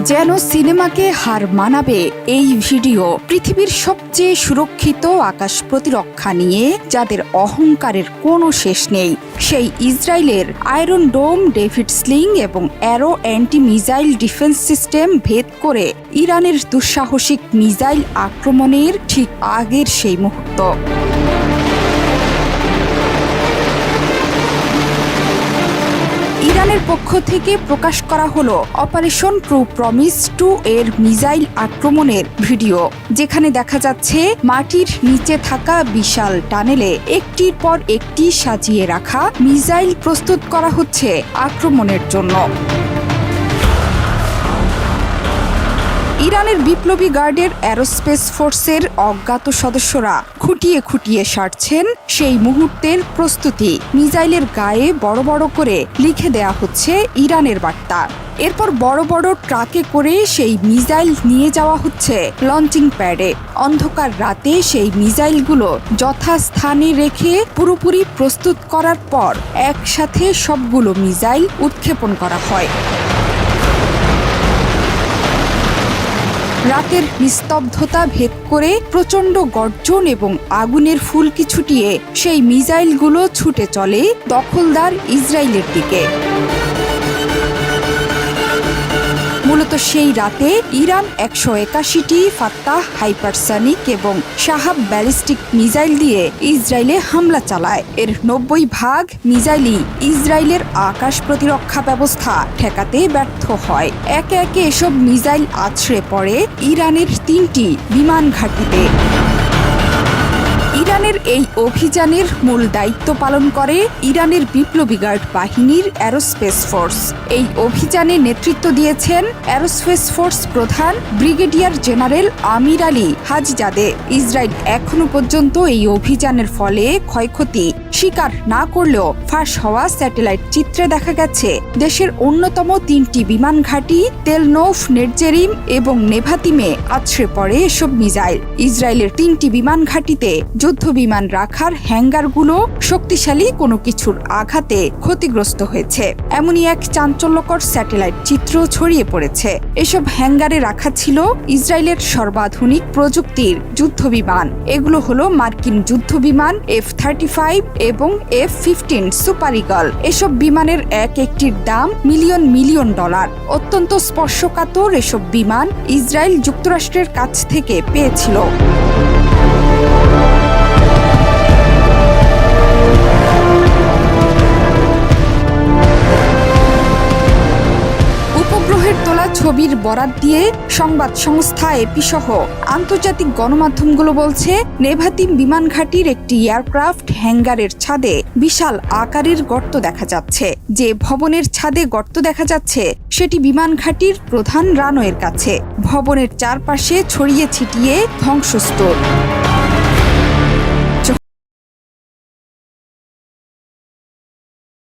যেন সিনেমাকে হার মানাবে এই ভিডিও। পৃথিবীর সবচেয়ে সুরক্ষিত আকাশ প্রতিরক্ষা নিয়ে যাদের অহংকারের কোনো শেষ নেই, সেই ইসরায়েলের আয়রন ডোম, ডেভিড স্লিং এবং arrow anti missile defence system ভেদ করে ইরানের দুঃসাহসিক মিসাইল আক্রমণের ঠিক আগের সেই মুহূর্ত। ইরানের পক্ষ থেকে প্রকাশ করা হলো অপারেশন ট্রু প্রমিস 2 এর মিসাইল আক্রমণের ভিডিও, যেখানে দেখা যাচ্ছে মাটির নিচে থাকা বিশাল টানেলে একটির পর একটি সাজিয়ে রাখা মিসাইল প্রস্তুত করা হচ্ছে আক্রমণের জন্য। ইরানের বিপ্লবী গার্ডের অ্যারোস্পেস ফোর্সের অজ্ঞাত সদস্যরা খুঁটিয়ে খুঁটিয়ে সারছেন সেই মুহূর্তের প্রস্তুতি। মিসাইলের গায়ে বড় বড় করে লিখে দেয়া হচ্ছে ইরানের বার্তা। এরপর বড় বড় ট্রাকে করে সেই মিসাইল নিয়ে যাওয়া হচ্ছে লঞ্চিং প্যাডে। অন্ধকার রাতে সেই মিসাইলগুলো যথাস্থানে রেখে পুরোপুরি প্রস্তুত করার পর একসাথে সবগুলো মিসাইল উৎক্ষেপণ করা হয়। রাতের নিস্তব্ধতা ভেদ করে প্রচণ্ড গর্জন এবং আগুনের ফুলকি ছুটিয়ে সেই মিসাইলগুলো ছুটে চলে দখলদার ইসরায়েলের দিকে। মূলত সেই রাতে ইরান 181টি ফাত্তাহ হাইপারসনিক এবং শাহাব ব্যালিস্টিক মিসাইল দিয়ে ইসরায়েলে হামলা চালায়। এর 90% মিসাইলই ইসরায়েলের আকাশ প্রতিরক্ষা ব্যবস্থা ঠেকাতে ব্যর্থ হয়। একে একে এসব মিসাইল আছড়ে পড়ে ইরানের 3টি বিমান ঘাঁটিতে। ইরানের এই অভিযানের মূল দায়িত্ব পালন করে ইরানের বিপ্লবী গার্ড বাহিনীর অ্যারোস্পেস ফোর্স। এই অভিযানে নেতৃত্ব দিয়েছেন অ্যারোস্পেস ফোর্স প্রধান ব্রিগেডিয়ার জেনারেল আমির আলী হাজিজাদে। ইসরায়েল এখনো পর্যন্ত এই অভিযানের ফলে ক্ষয়ক্ষতি স্বীকার না করলেও ফাঁস হওয়া স্যাটেলাইট চিত্রে দেখা গেছে দেশের অন্যতম 3টি বিমান ঘাঁটি তেলনৌফ, নেটজেরিম এবং নেভাতিমে আছড়ে পড়ে এসব মিসাইল। ইসরায়েলের 3টি বিমান ঘাঁটিতে যুদ্ধ বিমান রাখার হ্যাঙ্গারগুলো শক্তিশালী কোনো কিছুর আঘাতে ক্ষতিগ্রস্ত হয়েছে, এমনই এক চাঞ্চল্যকর স্যাটেলাইট চিত্র ছড়িয়ে পড়েছে। এসব হ্যাঙ্গারে রাখা ছিল ইসরায়েলের সর্বাধুনিক প্রযুক্তির যুদ্ধ বিমান। এগুলো হলো মার্কিন যুদ্ধ বিমান F-35 এবং F-15 সুপার ঈগল। এসব বিমানের এক একটির দাম মিলিয়ন মিলিয়ন ডলার। অত্যন্ত স্পর্শকাতর এসব বিমান ইসরায়েল যুক্তরাষ্ট্রের কাছ থেকে পেয়েছিল। উপগ্রহের তোলা ছবির বরাত দিয়ে সংবাদ সংস্থা এপি সহ আন্তর্জাতিক গণমাধ্যমগুলো বলছে, নেভাতিম বিমান ঘাঁটির একটি এয়ারক্রাফট হ্যাঙ্গারের ছাদে বিশাল আকারের গর্ত দেখা যাচ্ছে। যে ভবনের ছাদে গর্ত দেখা যাচ্ছে সেটি বিমান ঘাঁটির প্রধান রানওয়ের কাছে। ভবনের চারপাশে ছড়িয়ে ছিটিয়ে ধ্বংসস্তূপ।